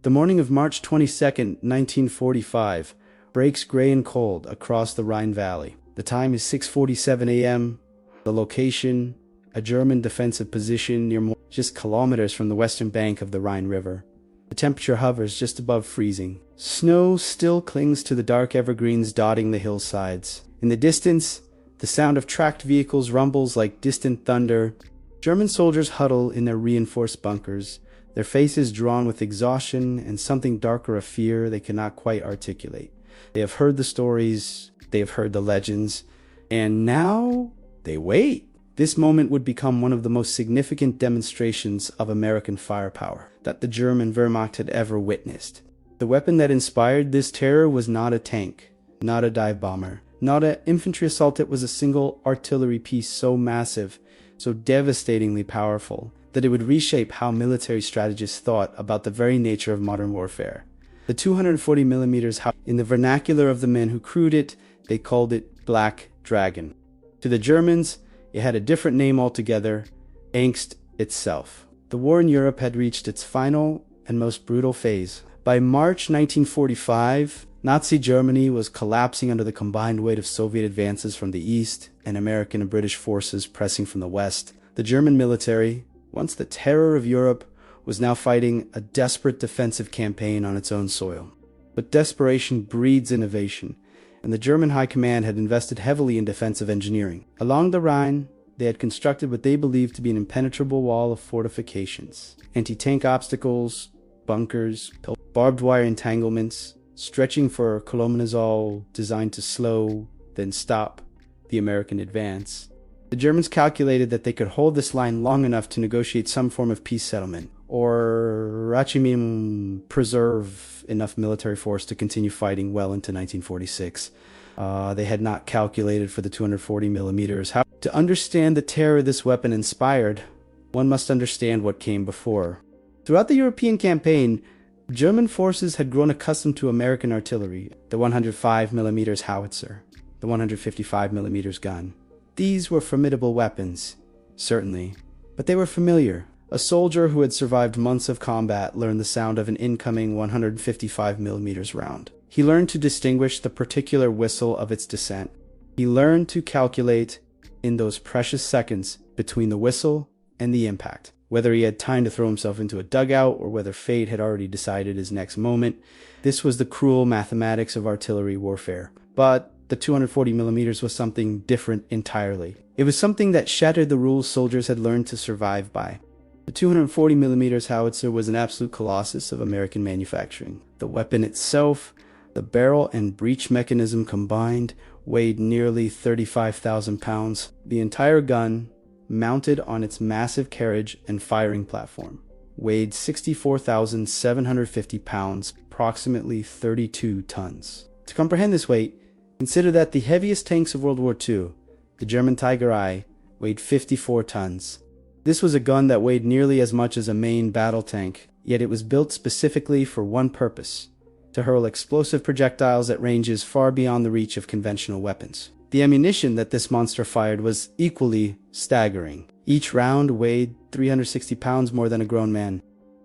The morning of March 22nd, 1945, breaks gray and cold across the Rhine Valley. The time is 6:47 a.m. The location, a German defensive position near just kilometers from the western bank of the Rhine River. The temperature hovers just above freezing. Snow still clings to the dark evergreens dotting the hillsides. In the distance, the sound of tracked vehicles rumbles like distant thunder. German soldiers huddle in their reinforced bunkers, their faces drawn with exhaustion and something darker of fear they cannot quite articulate. They have heard the stories, they have heard the legends, and now they wait. This moment would become one of the most significant demonstrations of American firepower that the German Wehrmacht had ever witnessed. The weapon that inspired this terror was not a tank, not a dive bomber, not an infantry assault. It was a single artillery piece so massive, so devastatingly powerful, that it would reshape how military strategists thought about the very nature of modern warfare. The 240 millimeters, in the vernacular of the men who crewed it, they called it Black Dragon. To the Germans, it had a different name altogether, Angst itself. The war in Europe had reached its final and most brutal phase. By March 1945, Nazi Germany was collapsing under the combined weight of Soviet advances from the east and American and British forces pressing from the west. The German military, once the terror of Europe, was now fighting a desperate defensive campaign on its own soil. But desperation breeds innovation, and the German High Command had invested heavily in defensive engineering. Along the Rhine, they had constructed what they believed to be an impenetrable wall of fortifications, anti-tank obstacles, bunkers, barbed wire entanglements, stretching for kilometers, all designed to slow, then stop the American advance. The Germans calculated that they could hold this line long enough to negotiate some form of peace settlement, or preserve enough military force to continue fighting well into 1946. They had not calculated for the 240 millimeters. To understand the terror this weapon inspired, one must understand what came before. Throughout the European campaign, German forces had grown accustomed to American artillery, the 105 millimeters Howitzer, the 155 millimeters gun. These were formidable weapons, certainly, but they were familiar. A soldier who had survived months of combat learned the sound of an incoming 155 millimeters round. He learned to distinguish the particular whistle of its descent. He learned to calculate in those precious seconds between the whistle and the impact, whether he had time to throw himself into a dugout or whether fate had already decided his next moment. This was the cruel mathematics of artillery warfare. But the 240 millimeters was something different entirely. It was something that shattered the rules soldiers had learned to survive by. The 240 millimeters Howitzer was an absolute colossus of American manufacturing. The weapon itself, the barrel and breech mechanism combined, weighed nearly 35,000 pounds. The entire gun, mounted on its massive carriage and firing platform, weighed 64,750 pounds, approximately 32 tons. To comprehend this weight, consider that the heaviest tanks of World War II, the German Tiger I, weighed 54 tons. This was a gun that weighed nearly as much as a main battle tank, yet it was built specifically for one purpose: to hurl explosive projectiles at ranges far beyond the reach of conventional weapons. The ammunition that this monster fired was equally staggering. Each round weighed 360 pounds more than a grown man.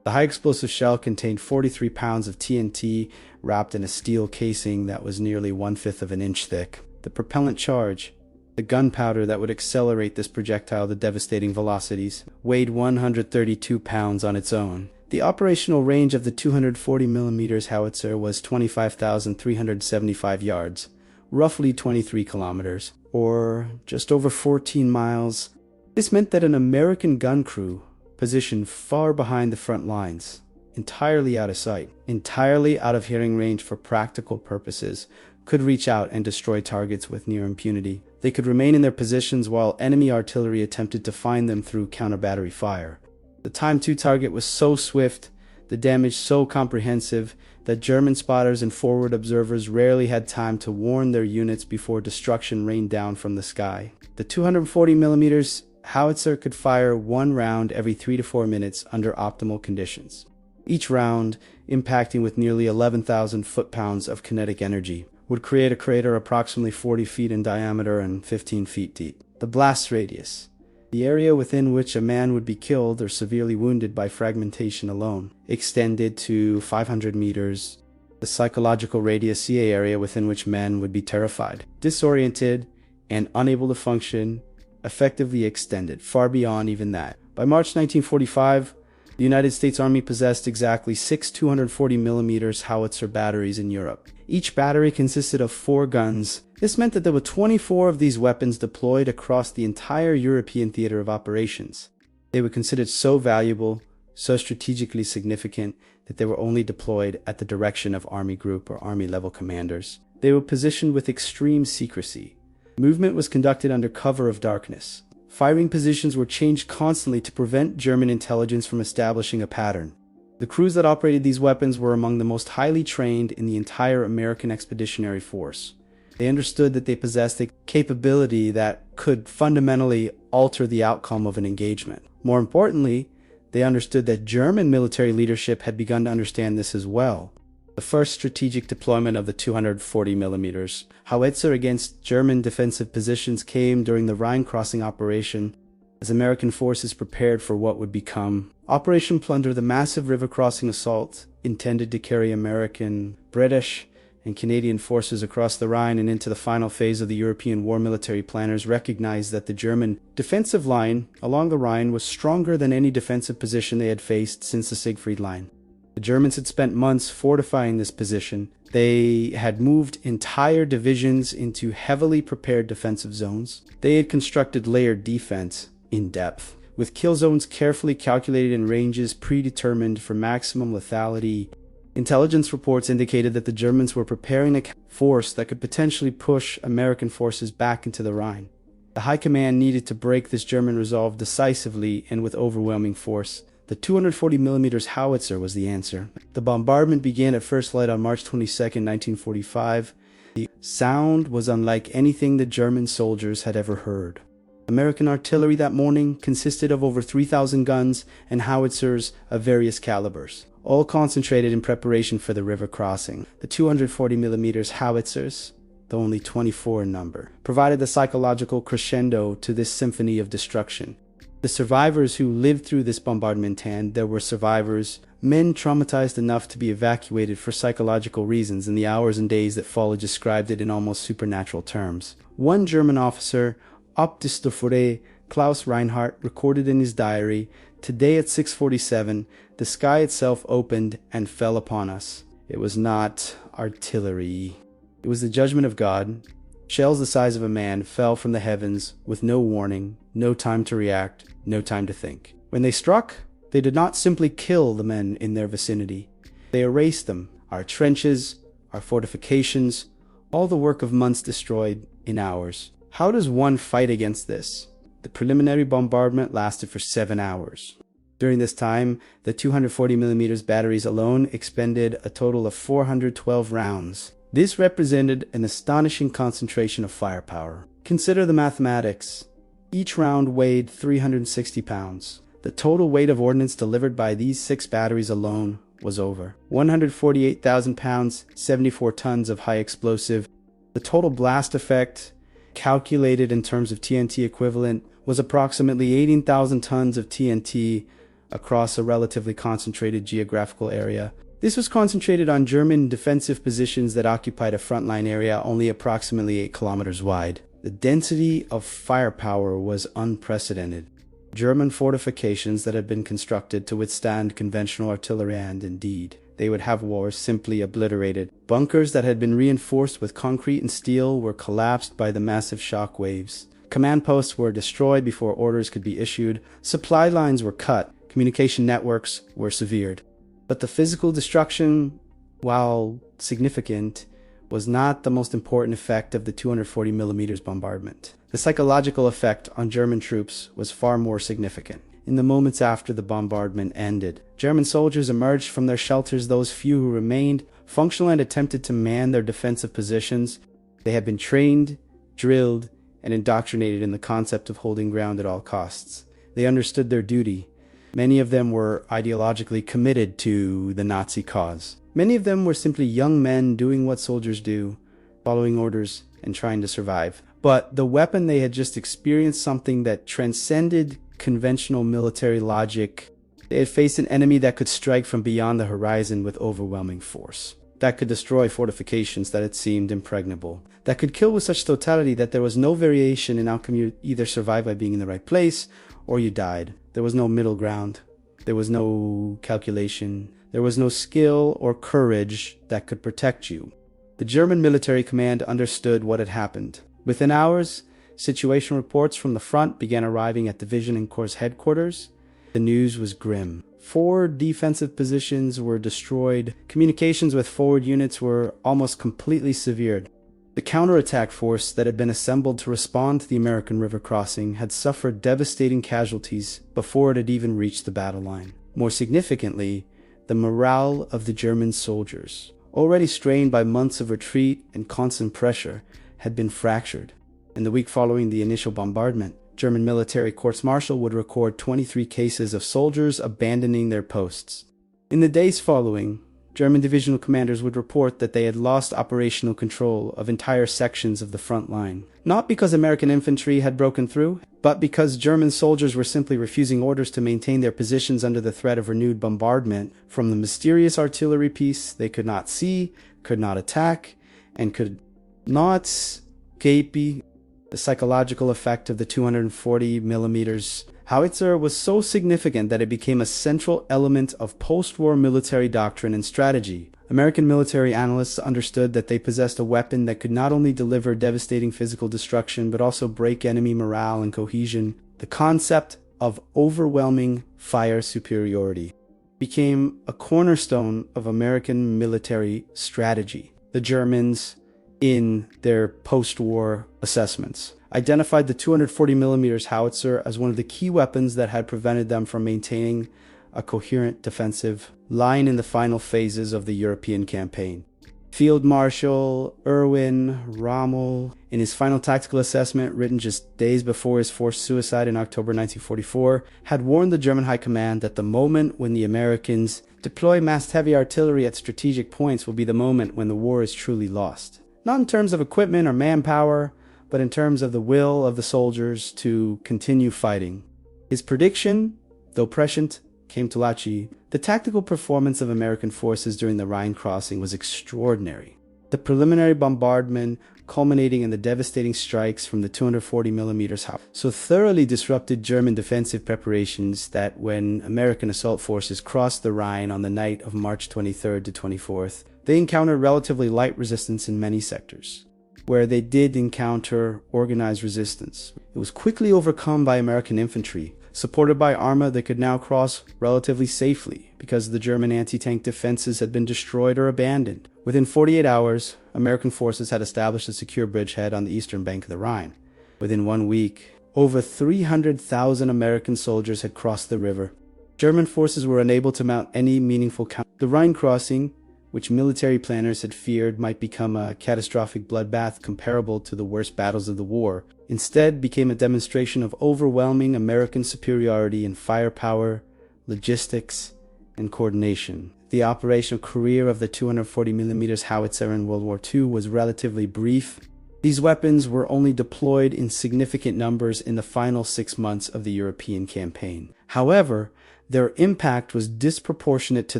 The high-explosive shell contained 43 pounds of TNT wrapped in a steel casing that was nearly 1/5 of an inch thick. The propellant charge, the gunpowder that would accelerate this projectile to devastating velocities, weighed 132 pounds on its own. The operational range of the 240 millimeters Howitzer was 25,375 yards, roughly 23 kilometers, or just over 14 miles. This meant that an American gun crew, positioned far behind the front lines, entirely out of sight, entirely out of hearing range for practical purposes, could reach out and destroy targets with near impunity. They could remain in their positions while enemy artillery attempted to find them through counter-battery fire. The time to target was so swift, the damage so comprehensive, that German spotters and forward observers rarely had time to warn their units before destruction rained down from the sky. The 240 millimeters Howitzer could fire one round every 3 to 4 minutes under optimal conditions, each round impacting with nearly 11,000 foot-pounds of kinetic energy, would create a crater approximately 40 feet in diameter and 15 feet deep. The blast radius, The area within which a man would be killed or severely wounded by fragmentation alone extended to 500 meters. The psychological radius CA area within which men would be terrified, disoriented, and unable to function effectively extended far beyond even that. By March 1945, the United States Army possessed exactly 6 240mm Howitzer batteries in Europe. Each battery consisted of 4 guns. This meant that there were 24 of these weapons deployed across the entire European theater of operations. They were considered so valuable, so strategically significant, that they were only deployed at the direction of Army Group or Army level commanders. They were positioned with extreme secrecy. Movement was conducted under cover of darkness. Firing positions were changed constantly to prevent German intelligence from establishing a pattern. The crews that operated these weapons were among the most highly trained in the entire American Expeditionary Force. They understood that they possessed a capability that could fundamentally alter the outcome of an engagement. More importantly, they understood that German military leadership had begun to understand this as well. The first strategic deployment of the 240mm Howitzer against German defensive positions came during the Rhine crossing operation, as American forces prepared for what would become Operation Plunder, the massive river crossing assault intended to carry American, British, and Canadian forces across the Rhine and into the final phase of the European war. Military planners recognized that the German defensive line along the Rhine was stronger than any defensive position they had faced since the Siegfried Line. The Germans had spent months fortifying this position. They had moved entire divisions into heavily prepared defensive zones. They had constructed layered defense in depth, with kill zones carefully calculated and ranges predetermined for maximum lethality. Intelligence reports indicated that the Germans were preparing a force that could potentially push American forces back into the Rhine. The High Command needed to break this German resolve decisively and with overwhelming force. The 240mm Howitzer was the answer. The bombardment began at first light on March 22, 1945. The sound was unlike anything the German soldiers had ever heard. American artillery that morning consisted of over 3,000 guns and howitzers of various calibers, all concentrated in preparation for the river crossing. The 240mm howitzers, though only 24 in number, provided the psychological crescendo to this symphony of destruction. The survivors who lived through this bombardment, and there were survivors, men traumatized enough to be evacuated for psychological reasons, in the hours and days that followed described it in almost supernatural terms. One German officer, Obdistofore Klaus Reinhardt, recorded in his diary, "Today at 6:47, the sky itself opened and fell upon us. It was not artillery. It was the judgment of God. Shells the size of a man fell from the heavens with no warning, no time to react, no time to think. When they struck, they did not simply kill the men in their vicinity. They erased them, our trenches, our fortifications, all the work of months destroyed in hours. How does one fight against this? The preliminary bombardment lasted for 7 hours. During this time, the 240mm batteries alone expended a total of 412 rounds. This represented an astonishing concentration of firepower. Consider the mathematics. Each round weighed 360 pounds. The total weight of ordnance delivered by these 6 batteries alone was over 148,000 pounds, 74 tons of high explosive. The total blast effect, calculated in terms of TNT equivalent, was approximately 18,000 tons of TNT across a relatively concentrated geographical area. This was concentrated on German defensive positions that occupied a frontline area only approximately 8 kilometers wide. The density of firepower was unprecedented. German fortifications that had been constructed to withstand conventional artillery, and indeed, they would have wars simply obliterated. Bunkers that had been reinforced with concrete and steel were collapsed by the massive shock waves. Command posts were destroyed before orders could be issued. Supply lines were cut. Communication networks were severed. But the physical destruction, while significant, was not the most important effect of the 240mm bombardment. The psychological effect on German troops was far more significant. In the moments after the bombardment ended, German soldiers emerged from their shelters. Those few who remained functional and attempted to man their defensive positions. They had been trained, drilled, and indoctrinated in the concept of holding ground at all costs. They understood their duty. Many of them were ideologically committed to the Nazi cause. Many of them were simply young men doing what soldiers do, following orders and trying to survive. But the weapon they had just experienced something that transcended conventional military logic. They had faced an enemy that could strike from beyond the horizon with overwhelming force, that could destroy fortifications that had seemed impregnable, that could kill with such totality that there was no variation in outcome. You either survived by being in the right place, or you died. There was no middle ground. There was no calculation. There was no skill or courage that could protect you. The German military command understood what had happened. Within hours, situation reports from the front began arriving at division and corps headquarters. The news was grim. 4 defensive positions were destroyed. Communications with forward units were almost completely severed. The counterattack force that had been assembled to respond to the American river crossing had suffered devastating casualties before it had even reached the battle line. More significantly, the morale of the German soldiers, already strained by months of retreat and constant pressure, had been fractured. In the week following the initial bombardment, German military courts-martial would record 23 cases of soldiers abandoning their posts. In the days following, German divisional commanders would report that they had lost operational control of entire sections of the front line. Not because American infantry had broken through, but because German soldiers were simply refusing orders to maintain their positions under the threat of renewed bombardment from the mysterious artillery piece they could not see, could not attack, and could not escape. The psychological effect of the 240 millimeters Howitzer was so significant that it became a central element of post-war military doctrine and strategy. American military analysts understood that they possessed a weapon that could not only deliver devastating physical destruction but also break enemy morale and cohesion. The concept of overwhelming fire superiority became a cornerstone of American military strategy. The Germans, in their post-war assessments, identified the 240 millimeters howitzer as one of the key weapons that had prevented them from maintaining a coherent defensive line in the final phases of the European campaign. Field Marshal Erwin Rommel, in his final tactical assessment written just days before his forced suicide in October 1944, had warned the German High Command that the moment when the Americans deploy massed heavy artillery at strategic points will be the moment when the war is truly lost. Not in terms of equipment or manpower, but in terms of the will of the soldiers to continue fighting. His prediction, though prescient, came to lachi. The tactical performance of American forces during the Rhine crossing was extraordinary. The preliminary bombardment, culminating in the devastating strikes from the 240 millimeters howitzer, so thoroughly disrupted German defensive preparations that when American assault forces crossed the Rhine on the night of March 23rd to 24th, they encountered relatively light resistance in many sectors. Where they did encounter organized resistance, it was quickly overcome by American infantry, supported by armor that could now cross relatively safely because the German anti-tank defenses had been destroyed or abandoned. Within 48 hours, American forces had established a secure bridgehead on the eastern bank of the Rhine. Within 1 week, over 300,000 American soldiers had crossed the river. German forces were unable to mount any meaningful counter. The Rhine crossing, which military planners had feared might become a catastrophic bloodbath comparable to the worst battles of the war, instead became a demonstration of overwhelming American superiority in firepower, logistics, and coordination. The operational career of the 240 millimeters howitzer in World War II was relatively brief. These weapons were only deployed in significant numbers in the final 6 months of the European campaign. However, their impact was disproportionate to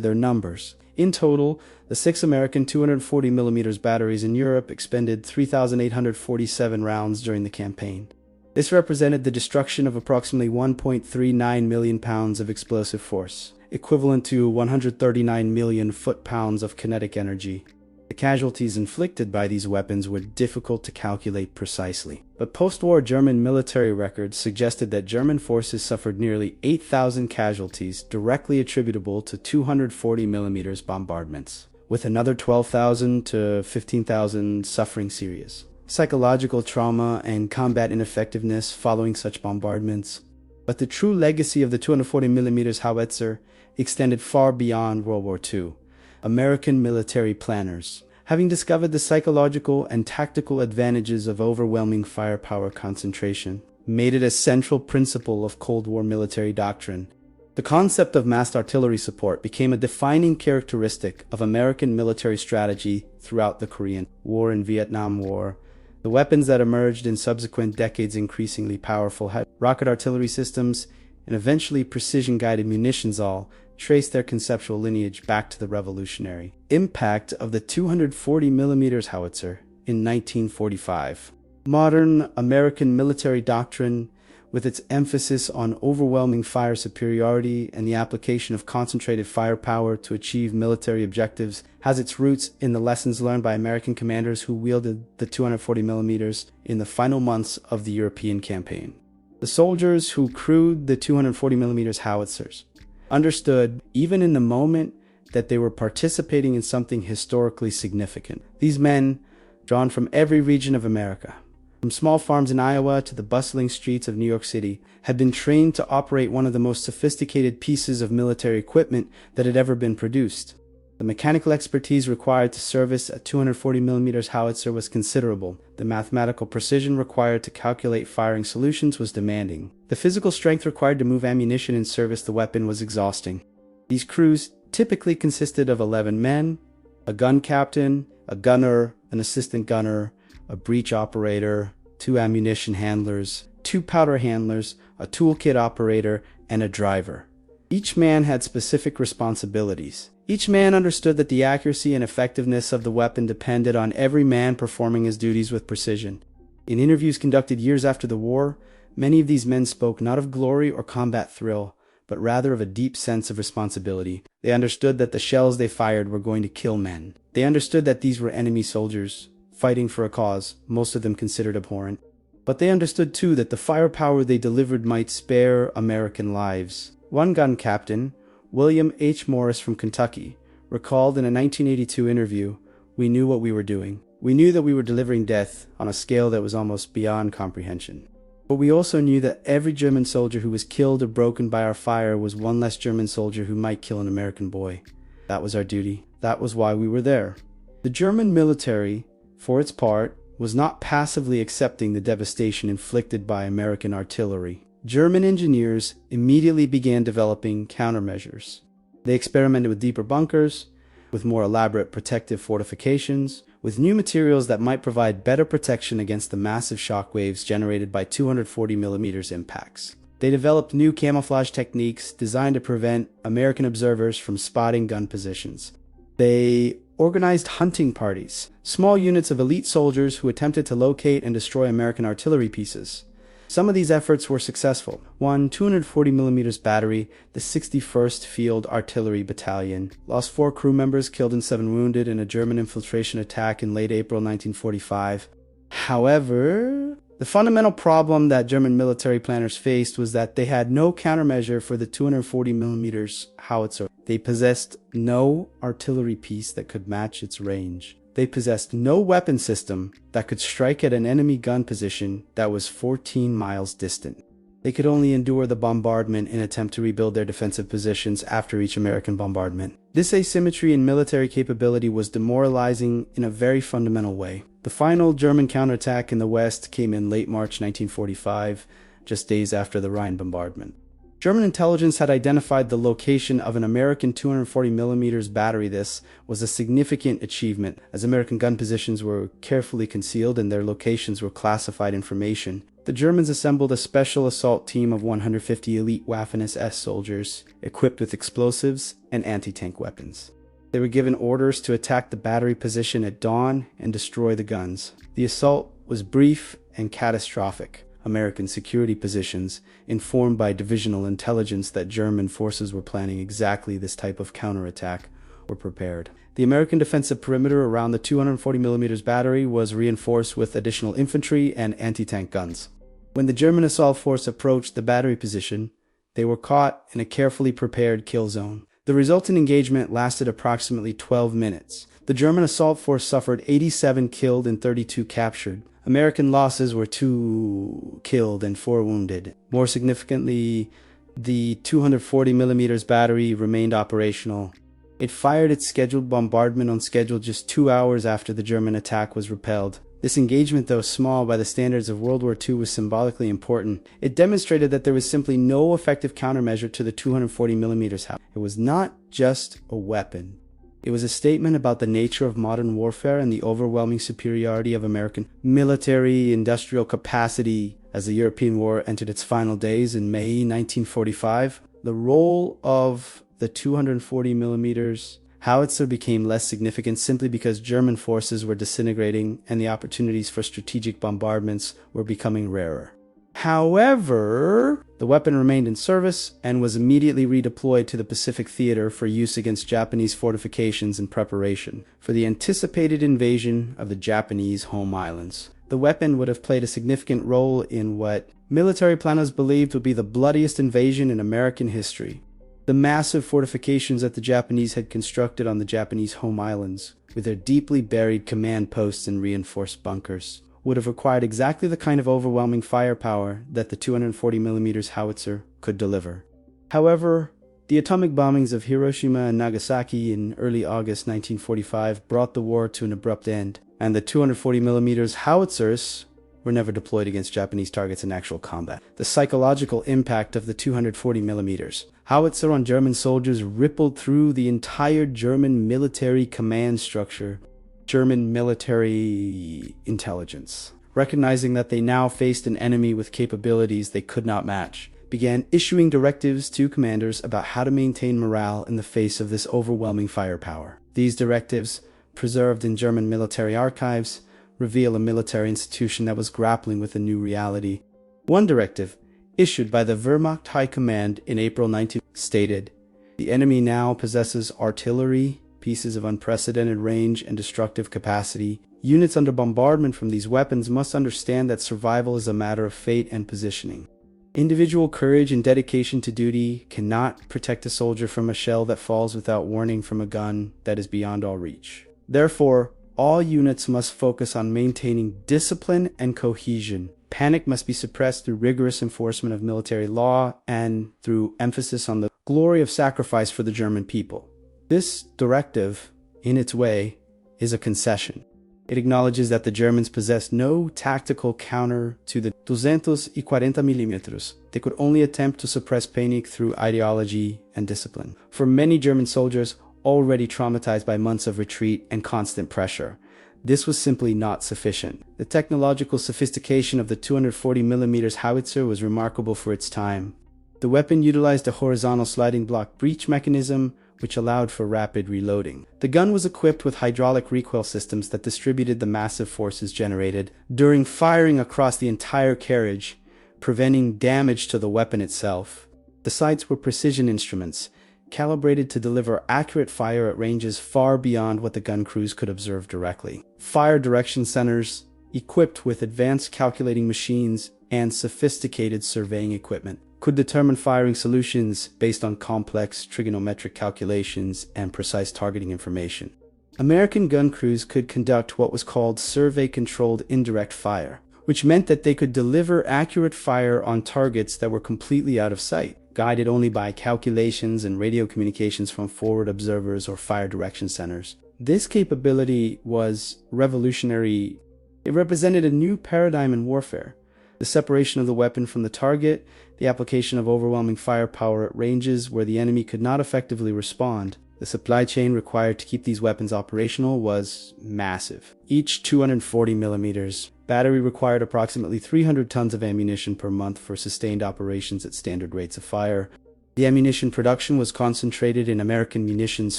their numbers. In total, the 6 American 240 millimeters batteries in Europe expended 3,847 rounds during the campaign. This represented the destruction of approximately 1.39 million pounds of explosive force, equivalent to 139 million foot-pounds of kinetic energy. The casualties inflicted by these weapons were difficult to calculate precisely, but post-war German military records suggested that German forces suffered nearly 8,000 casualties directly attributable to 240 millimeters bombardments, with another 12,000 to 15,000 suffering serious psychological trauma and combat ineffectiveness following such bombardments. But the true legacy of the 240 millimeters howitzer extended far beyond World War II. American military planners, having discovered the psychological and tactical advantages of overwhelming firepower concentration, made it a central principle of Cold War military doctrine. The concept of massed artillery support became a defining characteristic of American military strategy throughout the Korean War and Vietnam War, The weapons that emerged in subsequent decades increasingly powerful had rocket artillery systems and eventually precision-guided munitions all trace their conceptual lineage back to the revolutionary impact of the 240mm howitzer in 1945. Modern American military doctrine, with its emphasis on overwhelming fire superiority and the application of concentrated firepower to achieve military objectives, has its roots in the lessons learned by American commanders who wielded the 240mm in the final months of the European campaign. The soldiers who crewed the 240mm howitzers understood, even in the moment, that they were participating in something historically significant. These men, drawn from every region of America, from small farms in Iowa to the bustling streets of New York City, had been trained to operate one of the most sophisticated pieces of military equipment that had ever been produced. The mechanical expertise required to service a 240mm howitzer was considerable. The mathematical precision required to calculate firing solutions was demanding. The physical strength required to move ammunition and service the weapon was exhausting. These crews typically consisted of 11 men, a gun captain, a gunner, an assistant gunner, a breech operator, 2 ammunition handlers, 2 powder handlers, a toolkit operator, and a driver. Each man had specific responsibilities. Each man understood that the accuracy and effectiveness of the weapon depended on every man performing his duties with precision. In interviews conducted years after the war, many of these men spoke not of glory or combat thrill, but rather of a deep sense of responsibility. They understood that the shells they fired were going to kill men. They understood that these were enemy soldiers, fighting for a cause most of them considered abhorrent. But they understood too that the firepower they delivered might spare American lives. One gun captain, William H. Morris from Kentucky, recalled in a 1982 interview, "We knew what we were doing. We knew that we were delivering death on a scale that was almost beyond comprehension. But we also knew that every German soldier who was killed or broken by our fire was one less German soldier who might kill an American boy. That was our duty. That was why we were there." The German military, for its part, was not passively accepting the devastation inflicted by American artillery. German engineers immediately began developing countermeasures. They experimented with deeper bunkers, with more elaborate protective fortifications, with new materials that might provide better protection against the massive shock waves generated by 240mm impacts. They developed new camouflage techniques designed to prevent American observers from spotting gun positions. They organized hunting parties, small units of elite soldiers who attempted to locate and destroy American artillery pieces. Some of these efforts were successful. One 240mm battery, the 61st Field Artillery Battalion, lost 4 crew members, killed and 7 wounded in a German infiltration attack in late April 1945. However, the fundamental problem that German military planners faced was that they had no countermeasure for the 240mm howitzer. They possessed no artillery piece that could match its range. They possessed no weapon system that could strike at an enemy gun position that was 14 miles distant. They could only endure the bombardment and attempt to rebuild their defensive positions after each American bombardment. This asymmetry in military capability was demoralizing in a very fundamental way. The final German counterattack in the West came in late March 1945, just days after the Rhine bombardment. German intelligence had identified the location of an American 240mm battery. This was a significant achievement, as American gun positions were carefully concealed and their locations were classified information. The Germans assembled a special assault team of 150 elite Waffen-SS soldiers, equipped with explosives and anti-tank weapons. They were given orders to attack the battery position at dawn and destroy the guns. The assault was brief and catastrophic. American security positions, informed by divisional intelligence that German forces were planning exactly this type of counterattack, were prepared. The American defensive perimeter around the 240mm battery was reinforced with additional infantry and anti-tank guns. When the German assault force approached the battery position, they were caught in a carefully prepared kill zone. The resultant engagement lasted approximately 12 minutes. The German assault force suffered 87 killed and 32 captured. American losses were 2 killed and 4 wounded. More significantly, the 240mm battery remained operational. It fired its scheduled bombardment on schedule just 2 hours after the German attack was repelled. This engagement, though small by the standards of World War II, was symbolically important. It demonstrated that there was simply no effective countermeasure to the 240mm. It was not just a weapon. It was a statement about the nature of modern warfare and the overwhelming superiority of American military industrial capacity as the European war entered its final days in May 1945. The role of the 240 millimeters Howitzer became less significant simply because German forces were disintegrating and the opportunities for strategic bombardments were becoming rarer. However, the weapon remained in service and was immediately redeployed to the Pacific Theater for use against Japanese fortifications in preparation for the anticipated invasion of the Japanese home islands. The weapon would have played a significant role in what military planners believed would be the bloodiest invasion in American history. The massive fortifications that the Japanese had constructed on the Japanese home islands, with their deeply buried command posts and reinforced bunkers, would have required exactly the kind of overwhelming firepower that the 240 millimeters howitzer could deliver. However, the atomic bombings of Hiroshima and Nagasaki in early August 1945 brought the war to an abrupt end, and the 240 millimeters howitzers were never deployed against Japanese targets in actual combat. The psychological impact of the 240 millimeters howitzer on German soldiers rippled through the entire German military command structure. German military intelligence, recognizing that they now faced an enemy with capabilities they could not match, began issuing directives to commanders about how to maintain morale in the face of this overwhelming firepower. These directives, preserved in German military archives, reveal a military institution that was grappling with a new reality. One directive, issued by the Wehrmacht High Command in April 19, stated, "The enemy now possesses artillery, pieces of unprecedented range and destructive capacity. Units under bombardment from these weapons must understand that survival is a matter of fate and positioning. Individual courage and dedication to duty cannot protect a soldier from a shell that falls without warning from a gun that is beyond all reach. Therefore, all units must focus on maintaining discipline and cohesion. Panic must be suppressed through rigorous enforcement of military law and through emphasis on the glory of sacrifice for the German people." This directive, in its way, is a concession. It acknowledges that the Germans possessed no tactical counter to the 240 millimeters. They could only attempt to suppress panic through ideology and discipline. For many German soldiers, already traumatized by months of retreat and constant pressure, this was simply not sufficient. The technological sophistication of the 240 millimeters howitzer was remarkable for its time. The weapon utilized a horizontal sliding block breech mechanism, which allowed for rapid reloading. The gun was equipped with hydraulic recoil systems that distributed the massive forces generated during firing across the entire carriage, preventing damage to the weapon itself. The sights were precision instruments, calibrated to deliver accurate fire at ranges far beyond what the gun crews could observe directly. Fire direction centers, equipped with advanced calculating machines and sophisticated surveying equipment, could determine firing solutions based on complex trigonometric calculations and precise targeting information. American gun crews could conduct what was called survey-controlled indirect fire, which meant that they could deliver accurate fire on targets that were completely out of sight, guided only by calculations and radio communications from forward observers or fire direction centers. This capability was revolutionary. It represented a new paradigm in warfare. The separation of the weapon from the target, the application of overwhelming firepower at ranges where the enemy could not effectively respond. The supply chain required to keep these weapons operational was massive. Each 240 millimeters battery required approximately 300 tons of ammunition per month for sustained operations at standard rates of fire. The ammunition production was concentrated in American munitions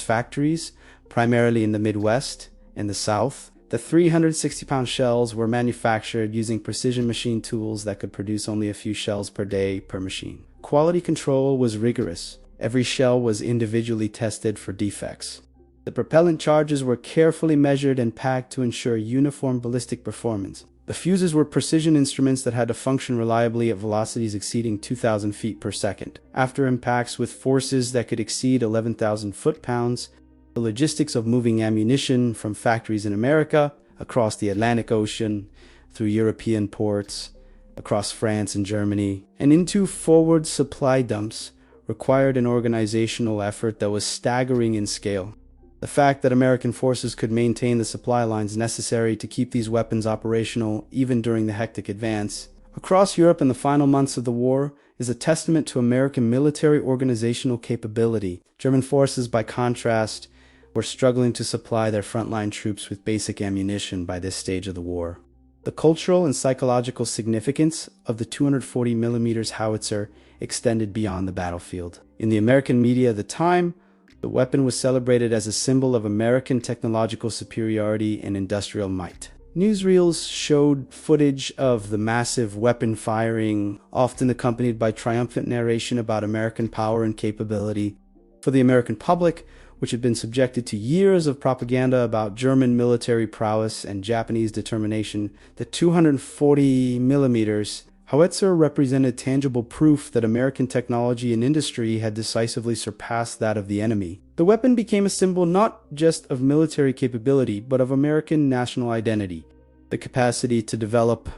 factories, primarily in the Midwest and the South. The 360-pound shells were manufactured using precision machine tools that could produce only a few shells per day per machine. Quality control was rigorous. Every shell was individually tested for defects. The propellant charges were carefully measured and packed to ensure uniform ballistic performance. The fuses were precision instruments that had to function reliably at velocities exceeding 2,000 feet per second. After impacts with forces that could exceed 11,000 foot-pounds, the logistics of moving ammunition from factories in America, across the Atlantic Ocean, through European ports, across France and Germany, and into forward supply dumps required an organizational effort that was staggering in scale. The fact that American forces could maintain the supply lines necessary to keep these weapons operational even during the hectic advance across Europe in the final months of the war is a testament to American military organizational capability. German forces, by contrast, were struggling to supply their frontline troops with basic ammunition by this stage of the war. The cultural and psychological significance of the 240mm howitzer extended beyond the battlefield. In the American media at the time, the weapon was celebrated as a symbol of American technological superiority and industrial might. Newsreels showed footage of the massive weapon firing, often accompanied by triumphant narration about American power and capability. For the American public, which had been subjected to years of propaganda about German military prowess and Japanese determination, the 240mm Howitzer represented tangible proof that American technology and industry had decisively surpassed that of the enemy. The weapon became a symbol not just of military capability, but of American national identity. The capacity to develop,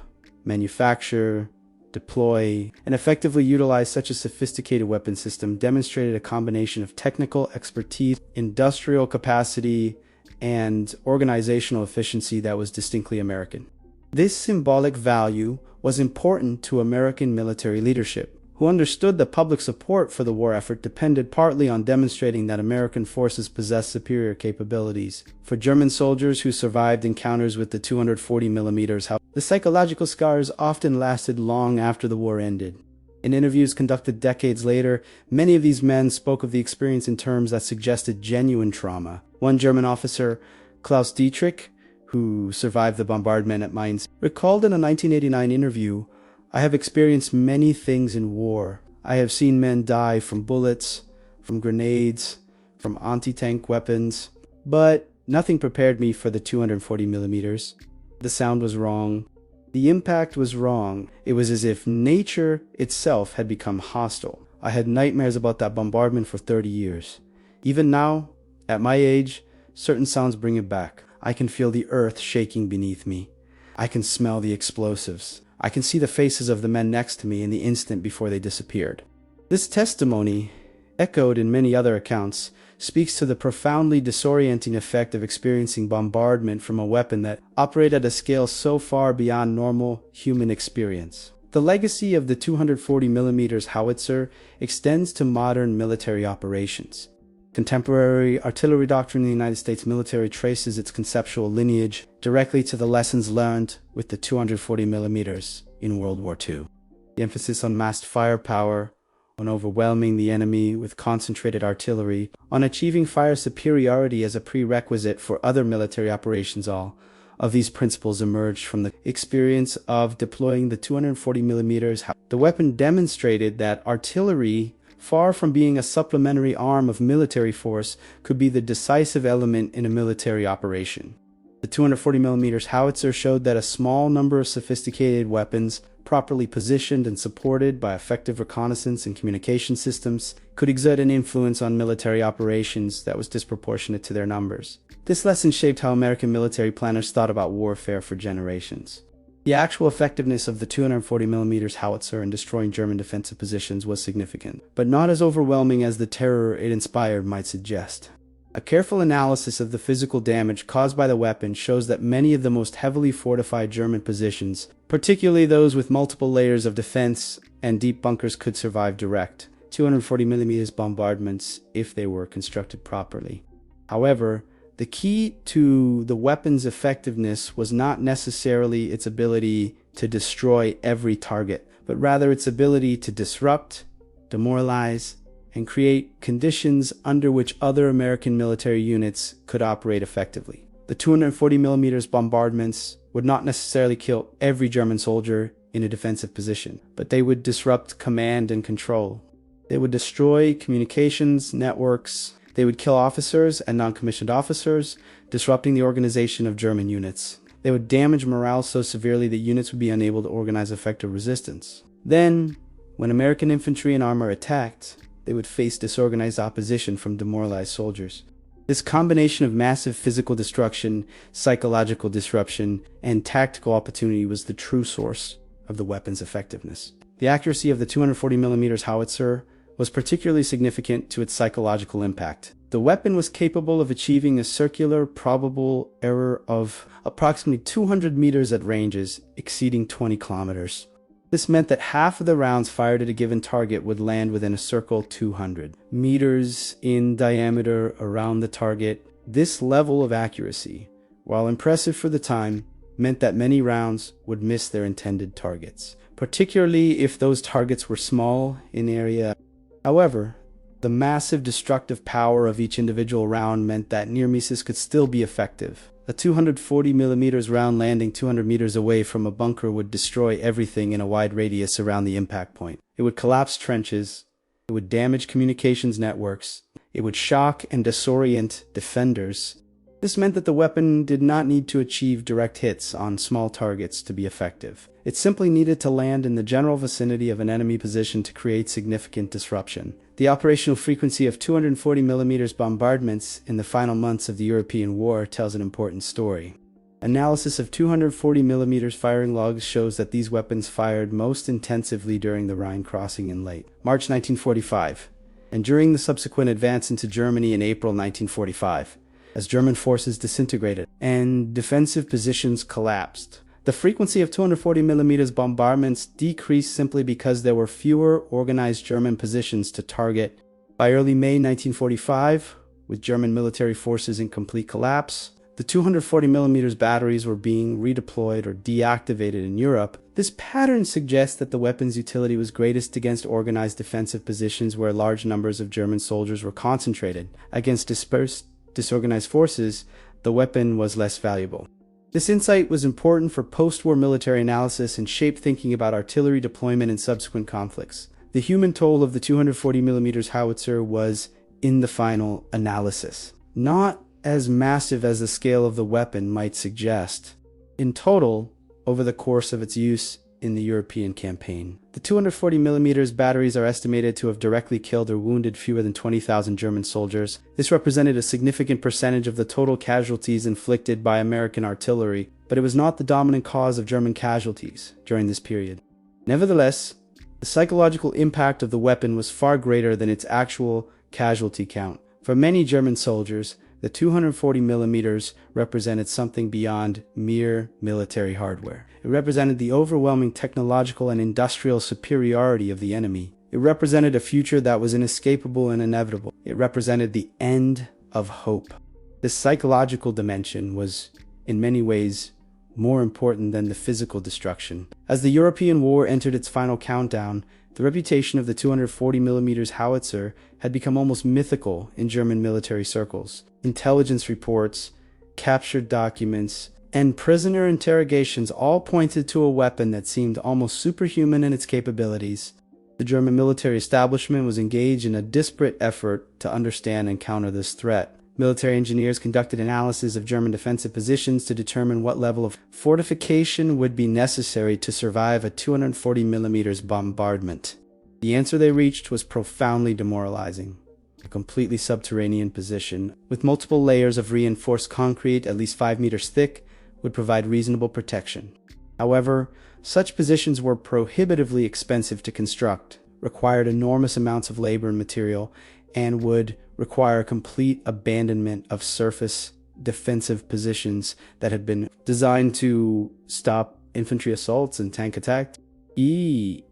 manufacture, deploy, and effectively utilize such a sophisticated weapon system demonstrated a combination of technical expertise, industrial capacity, and organizational efficiency that was distinctly American. This symbolic value was important to American military leadership, who understood that public support for the war effort depended partly on demonstrating that American forces possessed superior capabilities. For German soldiers who survived encounters with the 240mm, the psychological scars often lasted long after the war ended. In interviews conducted decades later, many of these men spoke of the experience in terms that suggested genuine trauma. One German officer, Klaus Dietrich, who survived the bombardment at Mainz, recalled in a 1989 interview, "I have experienced many things in war. I have seen men die from bullets, from grenades, from anti-tank weapons, but nothing prepared me for the 240mm. The sound was wrong. The impact was wrong. It was as if nature itself had become hostile. I had nightmares about that bombardment for 30 years. Even now, at my age, certain sounds bring it back. I can feel the earth shaking beneath me. I can smell the explosives. I can see the faces of the men next to me in the instant before they disappeared." This testimony, echoed in many other accounts, speaks to the profoundly disorienting effect of experiencing bombardment from a weapon that operated at a scale so far beyond normal human experience. The legacy of the 240mm howitzer extends to modern military operations. Contemporary artillery doctrine in the United States military traces its conceptual lineage directly to the lessons learned with the 240mm in World War II. The emphasis on massed firepower, on overwhelming the enemy with concentrated artillery, on achieving fire superiority as a prerequisite for other military operations, all of these principles emerged from the experience of deploying the 240mm. The weapon demonstrated that artillery, far from being a supplementary arm of military force, could be the decisive element in a military operation. The 240mm howitzer showed that a small number of sophisticated weapons, properly positioned and supported by effective reconnaissance and communication systems, could exert an influence on military operations that was disproportionate to their numbers. This lesson shaped how American military planners thought about warfare for generations. The actual effectiveness of the 240mm howitzer in destroying German defensive positions was significant, but not as overwhelming as the terror it inspired might suggest. A careful analysis of the physical damage caused by the weapon shows that many of the most heavily fortified German positions, particularly those with multiple layers of defense and deep bunkers, could survive direct 240mm bombardments if they were constructed properly. However, the key to the weapon's effectiveness was not necessarily its ability to destroy every target, but rather its ability to disrupt, demoralize, and create conditions under which other American military units could operate effectively. The 240mm bombardments would not necessarily kill every German soldier in a defensive position, but they would disrupt command and control. They would destroy communications networks. They would kill officers and non-commissioned officers, disrupting the organization of German units. They would damage morale so severely that units would be unable to organize effective resistance. Then, when American infantry and armor attacked, they would face disorganized opposition from demoralized soldiers. This combination of massive physical destruction, psychological disruption, and tactical opportunity was the true source of the weapon's effectiveness. The accuracy of the 240mm howitzer was particularly significant to its psychological impact. The weapon was capable of achieving a circular probable error of approximately 200 meters at ranges exceeding 20 kilometers. This meant that half of the rounds fired at a given target would land within a circle 200 meters in diameter around the target, This level of accuracy, while impressive for the time, meant that many rounds would miss their intended targets, particularly if those targets were small in area. However, the massive destructive power of each individual round meant that near misses could still be effective. A 240mm round landing 200 meters away from a bunker would destroy everything in a wide radius around the impact point. It would collapse trenches, it would damage communications networks, it would shock and disorient defenders. This meant that the weapon did not need to achieve direct hits on small targets to be effective. It simply needed to land in the general vicinity of an enemy position to create significant disruption. The operational frequency of 240mm bombardments in the final months of the European War tells an important story. Analysis of 240mm firing logs shows that these weapons fired most intensively during the Rhine crossing in late March 1945, and during the subsequent advance into Germany in April 1945. As German forces disintegrated and defensive positions collapsed. The frequency of 240mm bombardments decreased simply because there were fewer organized German positions to target. By early May 1945, with German military forces in complete collapse, the 240mm batteries were being redeployed or deactivated in Europe. This pattern suggests that the weapon's utility was greatest against organized defensive positions where large numbers of German soldiers were concentrated. Against dispersed, disorganized forces, the weapon was less valuable. This insight was important for post-war military analysis and shaped thinking about artillery deployment in subsequent conflicts. The human toll of the 240mm howitzer was, in the final analysis, not as massive as the scale of the weapon might suggest. In total, over the course of its use in the European campaign, the 240mm batteries are estimated to have directly killed or wounded fewer than 20,000 German soldiers. This represented a significant percentage of the total casualties inflicted by American artillery, but it was not the dominant cause of German casualties during this period. Nevertheless, the psychological impact of the weapon was far greater than its actual casualty count. For many German soldiers, the 240mm represented something beyond mere military hardware. It represented the overwhelming technological and industrial superiority of the enemy. It represented a future that was inescapable and inevitable. It represented the end of hope. This psychological dimension was, in many ways, more important than the physical destruction. As the European war entered its final countdown, the reputation of the 240mm howitzer had become almost mythical in German military circles. Intelligence reports, captured documents, and prisoner interrogations all pointed to a weapon that seemed almost superhuman in its capabilities. The German military establishment was engaged in a disparate effort to understand and counter this threat. Military engineers conducted analysis of German defensive positions to determine what level of fortification would be necessary to survive a 240mm bombardment. The answer they reached was profoundly demoralizing. A completely subterranean position, with multiple layers of reinforced concrete at least 5 meters thick, would provide reasonable protection. However, such positions were prohibitively expensive to construct, required enormous amounts of labor and material, and would require complete abandonment of surface defensive positions that had been designed to stop infantry assaults and tank attacks. The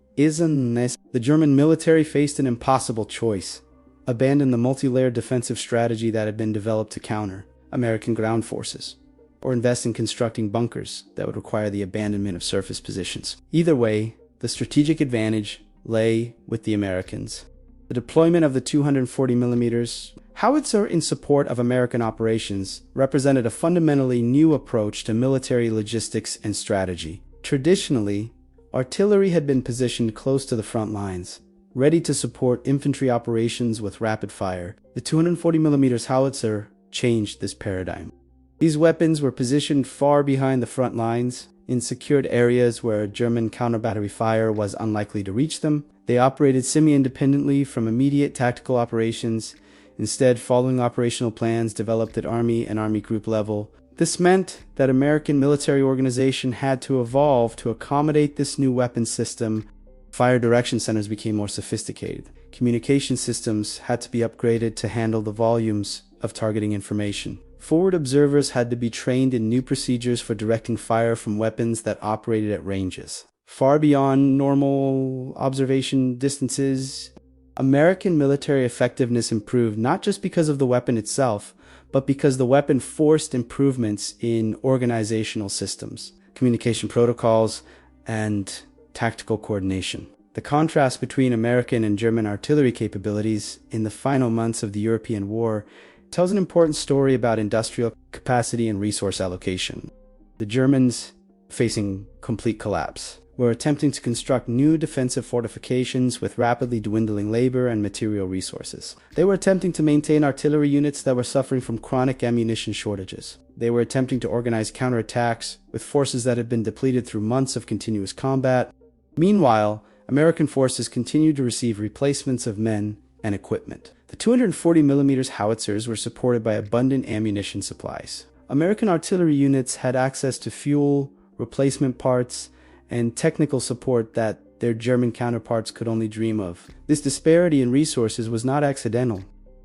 German military faced an impossible choice: abandon the multi-layered defensive strategy that had been developed to counter American ground forces, or invest in constructing bunkers that would require the abandonment of surface positions. Either way, the strategic advantage lay with the Americans. The deployment of the 240mm howitzer in support of American operations represented a fundamentally new approach to military logistics and strategy. Traditionally, artillery had been positioned close to the front lines, ready to support infantry operations with rapid fire. The 240mm howitzer changed this paradigm. These weapons were positioned far behind the front lines, in secured areas where German counter-battery fire was unlikely to reach them. They operated semi-independently from immediate tactical operations, instead following operational plans developed at Army and Army Group level. This meant that American military organization had to evolve to accommodate this new weapon system. Fire direction centers became more sophisticated. Communication systems had to be upgraded to handle the volumes of targeting information. Forward observers had to be trained in new procedures for directing fire from weapons that operated at ranges far beyond normal observation distances. American military effectiveness improved not just because of the weapon itself, but because the weapon forced improvements in organizational systems, communication protocols, and tactical coordination. The contrast between American and German artillery capabilities in the final months of the European War tells an important story about industrial capacity and resource allocation. The Germans, facing complete collapse, were attempting to construct new defensive fortifications with rapidly dwindling labor and material resources. They were attempting to maintain artillery units that were suffering from chronic ammunition shortages. They were attempting to organize counterattacks with forces that had been depleted through months of continuous combat. Meanwhile, American forces continued to receive replacements of men and equipment. The 240 mm howitzers were supported by abundant ammunition supplies. American artillery units had access to fuel, replacement parts, and technical support that their German counterparts could only dream of. This disparity in resources was not accidental.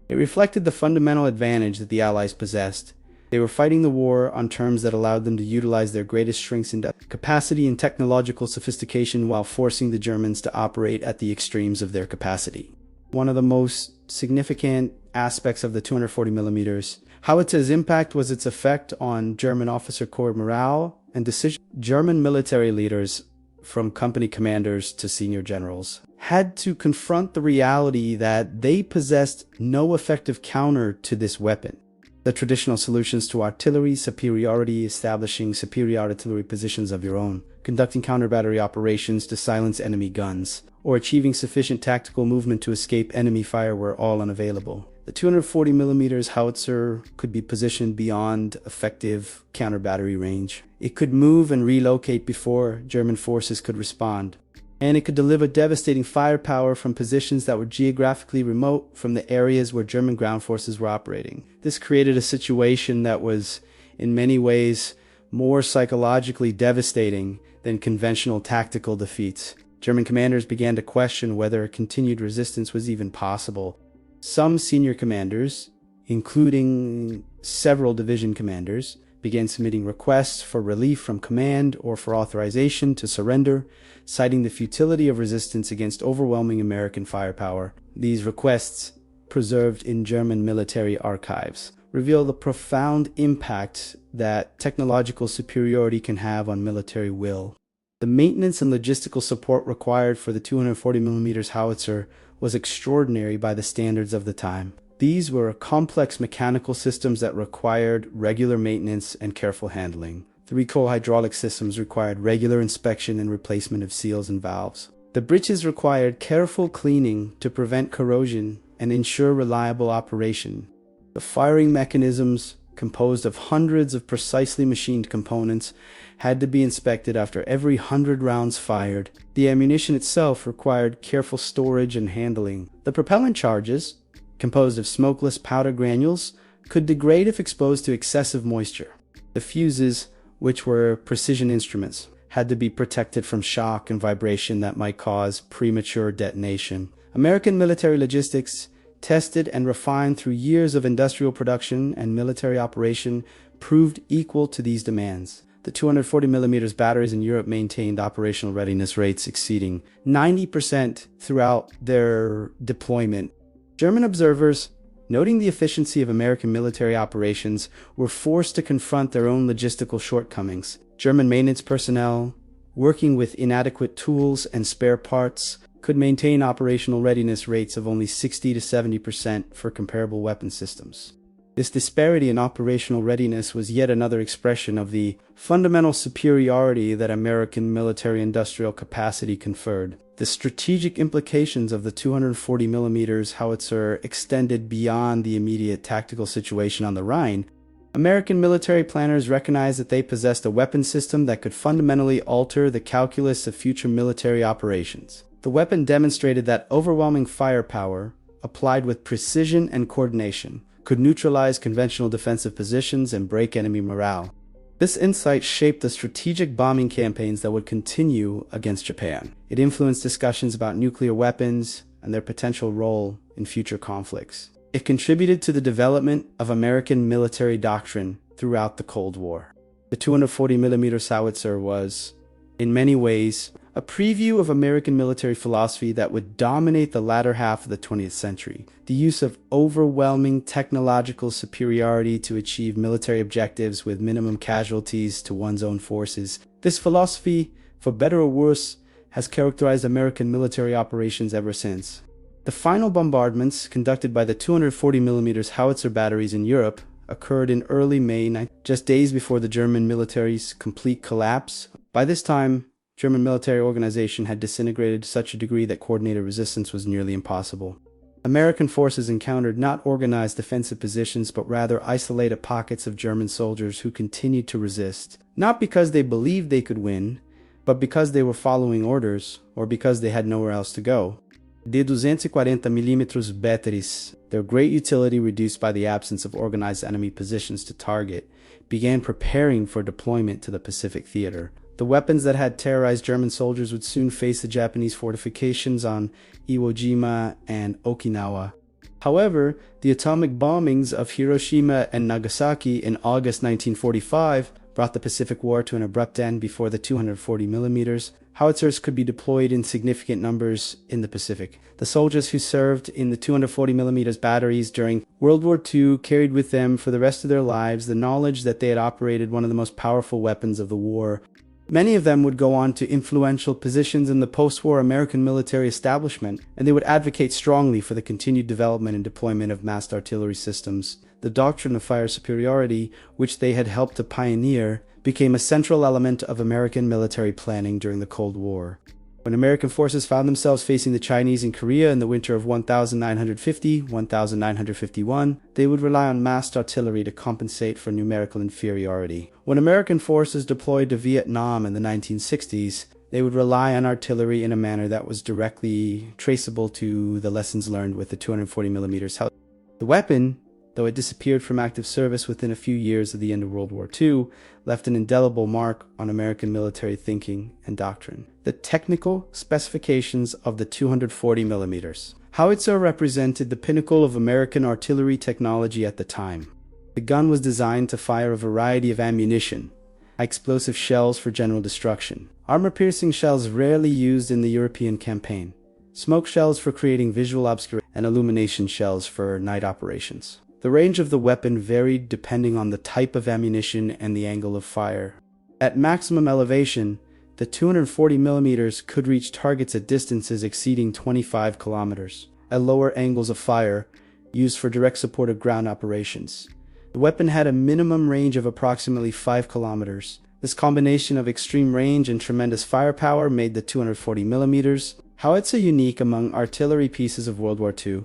It reflected the fundamental advantage that the Allies possessed. They were fighting the war on terms that allowed them to utilize their greatest strengths in capacity and technological sophistication while forcing the Germans to operate at the extremes of their capacity. One of the most significant aspects of the 240 mm Howitzer's impact was its effect on German officer corps morale and decision. German military leaders, from company commanders to senior generals, had to confront the reality that they possessed no effective counter to this weapon. The traditional solutions to artillery superiority, establishing superior artillery positions of your own, conducting counter-battery operations to silence enemy guns, or achieving sufficient tactical movement to escape enemy fire were all unavailable. The 240 mm howitzer could be positioned beyond effective counter-battery range. It could move and relocate before German forces could respond. And it could deliver devastating firepower from positions that were geographically remote from the areas where German ground forces were operating. This created a situation that was, in many ways, more psychologically devastating than conventional tactical defeats. German commanders began to question whether a continued resistance was even possible. Some senior commanders, including several division commanders, began submitting requests for relief from command or for authorization to surrender, citing the futility of resistance against overwhelming American firepower. These requests, preserved in German military archives, reveal the profound impact that technological superiority can have on military will. The maintenance and logistical support required for the 240 mm howitzer was extraordinary by the standards of the time. These were complex mechanical systems that required regular maintenance and careful handling. The recoil hydraulic systems required regular inspection and replacement of seals and valves. The breeches required careful cleaning to prevent corrosion and ensure reliable operation. The firing mechanisms, composed of hundreds of precisely machined components, had to be inspected after every 100 rounds fired. The ammunition itself required careful storage and handling. The propellant charges, composed of smokeless powder granules, could degrade if exposed to excessive moisture. The fuses, which were precision instruments, had to be protected from shock and vibration that might cause premature detonation. American military logistics, tested and refined through years of industrial production and military operation, proved equal to these demands. The 240 mm batteries in Europe maintained operational readiness rates exceeding 90% throughout their deployment. German observers, noting the efficiency of American military operations, were forced to confront their own logistical shortcomings. German maintenance personnel, working with inadequate tools and spare parts, could maintain operational readiness rates of only 60 to 70% for comparable weapon systems. This disparity in operational readiness was yet another expression of the fundamental superiority that American military-industrial capacity conferred. The strategic implications of the 240 mm howitzer extended beyond the immediate tactical situation on the Rhine. American military planners recognized that they possessed a weapon system that could fundamentally alter the calculus of future military operations. The weapon demonstrated that overwhelming firepower, applied with precision and coordination, could neutralize conventional defensive positions and break enemy morale. This insight shaped the strategic bombing campaigns that would continue against Japan. It influenced discussions about nuclear weapons and their potential role in future conflicts. It contributed to the development of American military doctrine throughout the Cold War. The 240 mm howitzer was, in many ways, a preview of American military philosophy that would dominate the latter half of the 20th century. The use of overwhelming technological superiority to achieve military objectives with minimum casualties to one's own forces. This philosophy, for better or worse, has characterized American military operations ever since. The final bombardments, conducted by the 240mm howitzer batteries in Europe, occurred in early May, just days before the German military's complete collapse. By this time, German military organization had disintegrated to such a degree that coordinated resistance was nearly impossible. American forces encountered not organized defensive positions, but rather isolated pockets of German soldiers who continued to resist, not because they believed they could win, but because they were following orders, or because they had nowhere else to go. The 240mm batteries, their great utility reduced by the absence of organized enemy positions to target, began preparing for deployment to the Pacific theater. The weapons that had terrorized German soldiers would soon face the Japanese fortifications on Iwo Jima and Okinawa. However, the atomic bombings of Hiroshima and Nagasaki in August 1945 brought the Pacific War to an abrupt end before the 240mm howitzers could be deployed in significant numbers in the Pacific. The soldiers who served in the 240mm batteries during World War II carried with them for the rest of their lives the knowledge that they had operated one of the most powerful weapons of the war. Many of them would go on to influential positions in the post-war American military establishment, and they would advocate strongly for the continued development and deployment of massed artillery systems. The doctrine of fire superiority, which they had helped to pioneer, became a central element of American military planning during the Cold War. When American forces found themselves facing the Chinese in Korea in the winter of 1950-1951, they would rely on massed artillery to compensate for numerical inferiority. When American forces deployed to Vietnam in the 1960s, they would rely on artillery in a manner that was directly traceable to the lessons learned with the 240mm. The weapon, though it disappeared from active service within a few years of the end of World War II, left an indelible mark on American military thinking and doctrine. The technical specifications of the 240mm howitzer represented the pinnacle of American artillery technology at the time. The gun was designed to fire a variety of ammunition, explosive shells for general destruction, armor-piercing shells rarely used in the European campaign, smoke shells for creating visual obscuration, and illumination shells for night operations. The range of the weapon varied depending on the type of ammunition and the angle of fire. At maximum elevation, the 240mm could reach targets at distances exceeding 25 kilometers. At lower angles of fire, used for direct support of ground operations. The weapon had a minimum range of approximately 5 kilometers. This combination of extreme range and tremendous firepower made the 240mm howitzer unique among artillery pieces of World War II.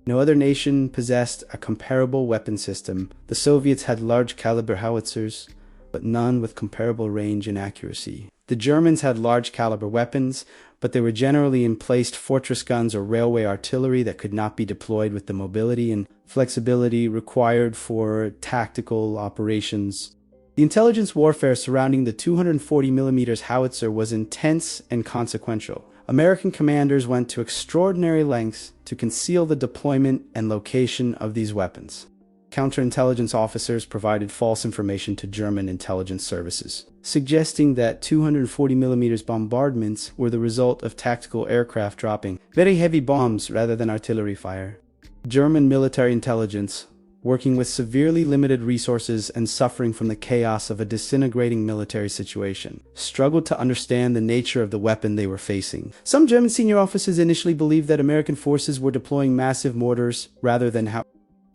No other nation possessed a comparable weapon system. The Soviets had large caliber howitzers, but none with comparable range and accuracy. The Germans had large caliber weapons, but they were generally emplaced fortress guns or railway artillery that could not be deployed with the mobility and flexibility required for tactical operations. The intelligence warfare surrounding the 240mm howitzer was intense and consequential. American commanders went to extraordinary lengths to conceal the deployment and location of these weapons. Counterintelligence officers provided false information to German intelligence services, suggesting that 240mm bombardments were the result of tactical aircraft dropping very heavy bombs rather than artillery fire. German military intelligence, working with severely limited resources and suffering from the chaos of a disintegrating military situation, struggled to understand the nature of the weapon they were facing. Some German senior officers initially believed that American forces were deploying massive mortars rather than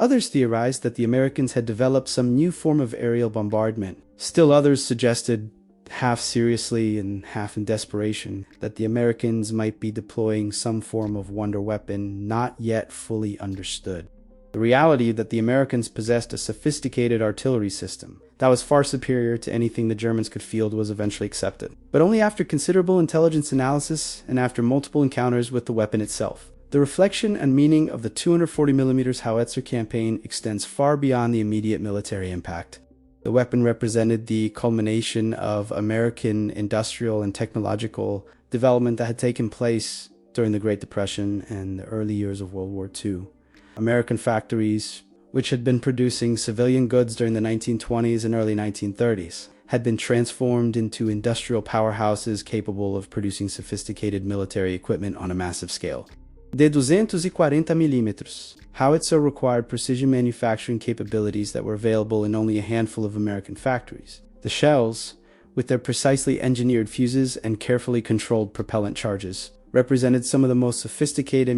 Others theorized that the Americans had developed some new form of aerial bombardment. Still others suggested, half seriously and half in desperation, that the Americans might be deploying some form of wonder weapon not yet fully understood. The reality that the Americans possessed a sophisticated artillery system that was far superior to anything the Germans could field was eventually accepted, but only after considerable intelligence analysis and after multiple encounters with the weapon itself. The reflection and meaning of the 240mm howitzer campaign extends far beyond the immediate military impact. The weapon represented the culmination of American industrial and technological development that had taken place during the Great Depression and the early years of World War II. American factories, which had been producing civilian goods during the 1920s and early 1930s, had been transformed into industrial powerhouses capable of producing sophisticated military equipment on a massive scale. De 240 milímetros, Howitzer required precision manufacturing capabilities that were available in only a handful of American factories. The shells, with their precisely engineered fuses and carefully controlled propellant charges, represented some of the most sophisticated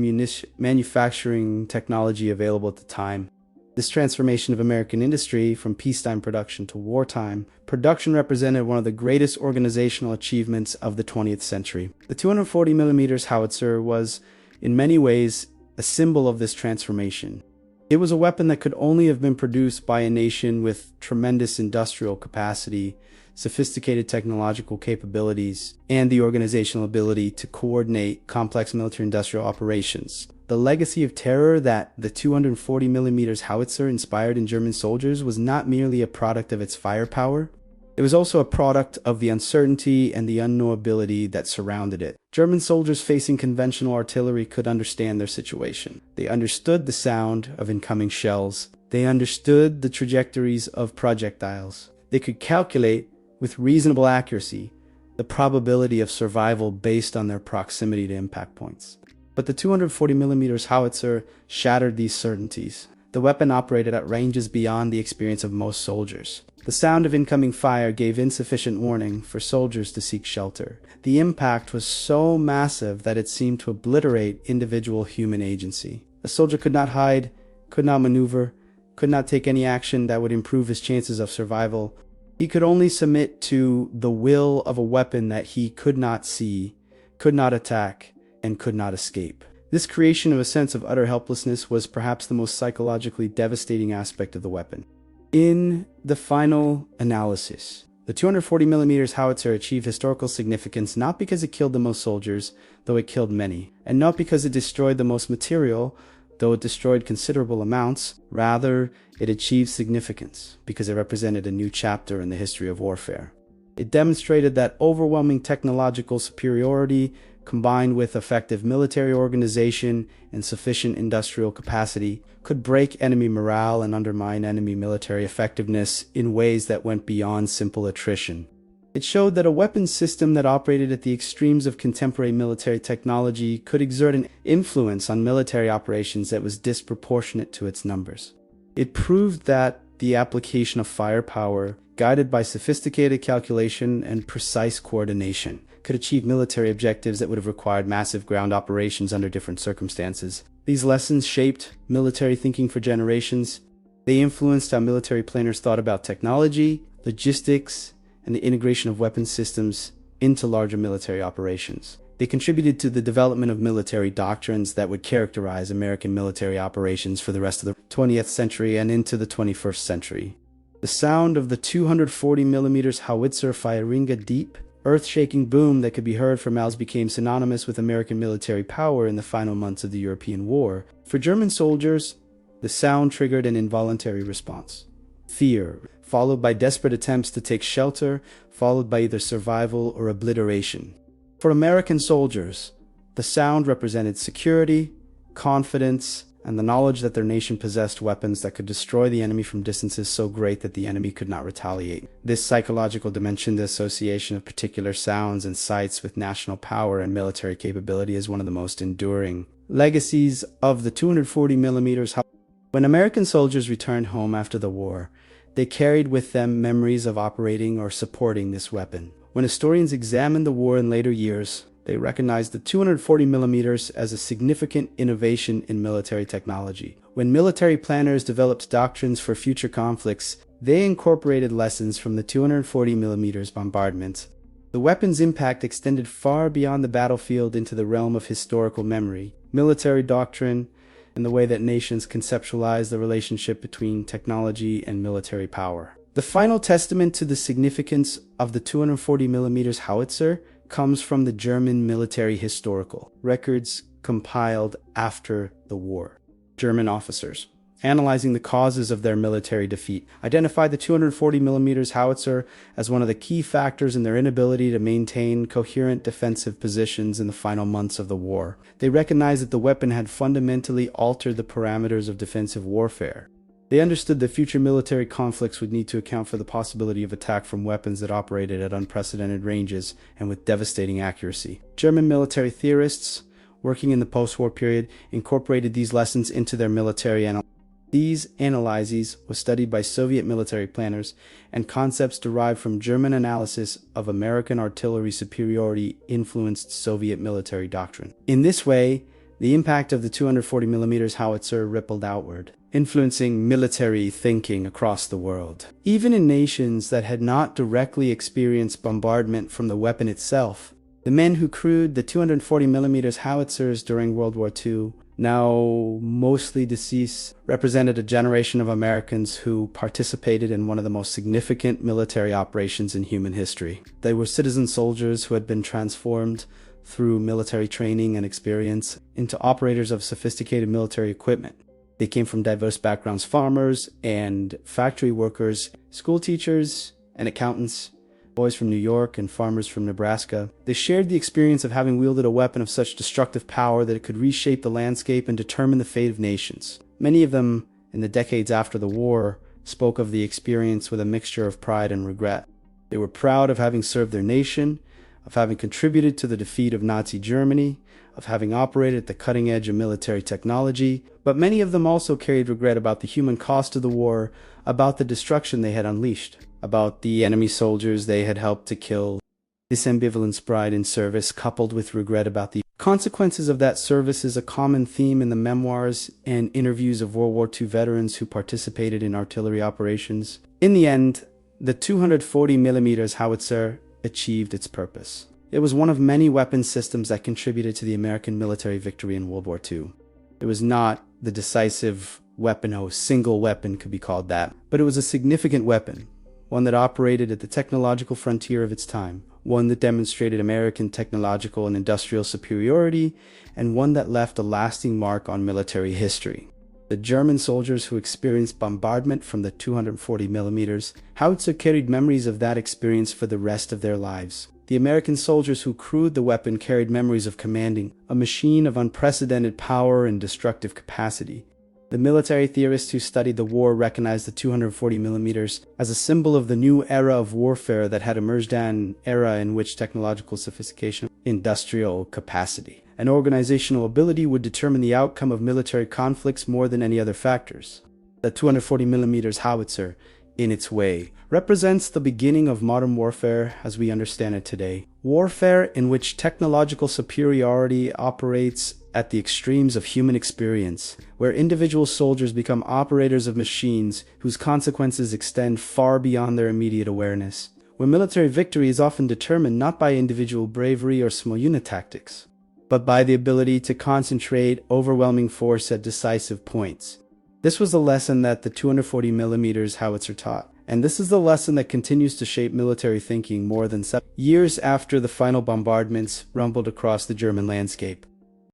manufacturing technology available at the time. This transformation of American industry from peacetime production to wartime production represented one of the greatest organizational achievements of the 20th century. The 240 millimeters howitzer was, in many ways, a symbol of this transformation. It was a weapon that could only have been produced by a nation with tremendous industrial capacity, sophisticated technological capabilities, and the organizational ability to coordinate complex military-industrial operations. The legacy of terror that the 240 millimeters howitzer inspired in German soldiers was not merely a product of its firepower. It was also a product of the uncertainty and the unknowability that surrounded it. German soldiers facing conventional artillery could understand their situation. They understood the sound of incoming shells. They understood the trajectories of projectiles. They could calculate, with reasonable accuracy, the probability of survival based on their proximity to impact points. But the 240 millimeters howitzer shattered these certainties. The weapon operated at ranges beyond the experience of most soldiers. The sound of incoming fire gave insufficient warning for soldiers to seek shelter. The impact was so massive that it seemed to obliterate individual human agency. A soldier could not hide, could not maneuver, could not take any action that would improve his chances of survival. He could only submit to the will of a weapon that he could not see, could not attack, and could not escape. This creation of a sense of utter helplessness was perhaps the most psychologically devastating aspect of the weapon. In the final analysis, the 240 millimeters howitzer achieved historical significance not because it killed the most soldiers, though it killed many, and not because it destroyed the most material, though it destroyed considerable amounts. Rather, it achieved significance because it represented a new chapter in the history of warfare. It demonstrated that overwhelming technological superiority, combined with effective military organization and sufficient industrial capacity, could break enemy morale and undermine enemy military effectiveness in ways that went beyond simple attrition. It showed that a weapons system that operated at the extremes of contemporary military technology could exert an influence on military operations that was disproportionate to its numbers. It proved that the application of firepower, guided by sophisticated calculation and precise coordination, could achieve military objectives that would have required massive ground operations under different circumstances. These lessons shaped military thinking for generations. They influenced how military planners thought about technology, logistics, and the integration of weapons systems into larger military operations. They contributed to the development of military doctrines that would characterize American military operations for the rest of the 20th century and into the 21st century. The sound of the 240 millimeters howitzer firing a deep, earth-shaking boom that could be heard from miles became synonymous with American military power in the final months of the European War. For German soldiers, the sound triggered an involuntary response. Fear, followed by desperate attempts to take shelter, followed by either survival or obliteration. For American soldiers, the sound represented security, confidence, and the knowledge that their nation possessed weapons that could destroy the enemy from distances so great that the enemy could not retaliate. This psychological dimension, the association of particular sounds and sights with national power and military capability, is one of the most enduring legacies of the 240 millimeters. When American soldiers returned home after the war, they carried with them memories of operating or supporting this weapon. When historians examined the war in later years, they recognized the 240 millimeters as a significant innovation in military technology. When military planners developed doctrines for future conflicts, they incorporated lessons from the 240 millimeters bombardment. The weapon's impact extended far beyond the battlefield into the realm of historical memory, military doctrine, and the way that nations conceptualize the relationship between technology and military power. The final testament to the significance of the 240 millimeters howitzer comes from the German military historical records compiled after the war. German officers, analyzing the causes of their military defeat, identified the 240 millimeters howitzer as one of the key factors in their inability to maintain coherent defensive positions in the final months of the war. They recognized that the weapon had fundamentally altered the parameters of defensive warfare. They understood that future military conflicts would need to account for the possibility of attack from weapons that operated at unprecedented ranges and with devastating accuracy. German military theorists, working in the post-war period, incorporated these lessons into their military analysis. These analyses were studied by Soviet military planners, and concepts derived from German analysis of American artillery superiority influenced Soviet military doctrine. In this way, the impact of the 240mm howitzer rippled outward, influencing military thinking across the world. Even in nations that had not directly experienced bombardment from the weapon itself, the men who crewed the 240mm howitzers during World War II, now mostly deceased, represented a generation of Americans who participated in one of the most significant military operations in human history. They were citizen soldiers who had been transformed through military training and experience into operators of sophisticated military equipment. They came from diverse backgrounds: farmers and factory workers, school teachers and accountants, boys from New York and farmers from Nebraska. They shared the experience of having wielded a weapon of such destructive power that it could reshape the landscape and determine the fate of nations. Many of them, in the decades after the war, spoke of the experience with a mixture of pride and regret. They were proud of having served their nation, of having contributed to the defeat of Nazi Germany, of having operated at the cutting edge of military technology, but many of them also carried regret about the human cost of the war, about the destruction they had unleashed, about the enemy soldiers they had helped to kill. This ambivalence, pride in service, coupled with regret about the consequences of that service, is a common theme in the memoirs and interviews of World War II veterans who participated in artillery operations. In the end, the 240mm howitzer achieved its purpose. It was one of many weapon systems that contributed to the American military victory in World War II. It was not the decisive weapon, a single weapon could be called that, but it was a significant weapon, one that operated at the technological frontier of its time, one that demonstrated American technological and industrial superiority, and one that left a lasting mark on military history. The German soldiers who experienced bombardment from the 240mm howitzer carried memories of that experience for the rest of their lives. The American soldiers who crewed the weapon carried memories of commanding a machine of unprecedented power and destructive capacity. The military theorists who studied the war recognized the 240mm as a symbol of the new era of warfare that had emerged, an era in which technological sophistication, industrial capacity, and organizational ability would determine the outcome of military conflicts more than any other factors. The 240mm howitzer, in its way, represents the beginning of modern warfare as we understand it today. Warfare in which technological superiority operates at the extremes of human experience, where individual soldiers become operators of machines whose consequences extend far beyond their immediate awareness, where military victory is often determined not by individual bravery or small unit tactics, but by the ability to concentrate overwhelming force at decisive points. This was the lesson that the 240mm howitzer taught, and this is the lesson that continues to shape military thinking more than 7 years after the final bombardments rumbled across the German landscape.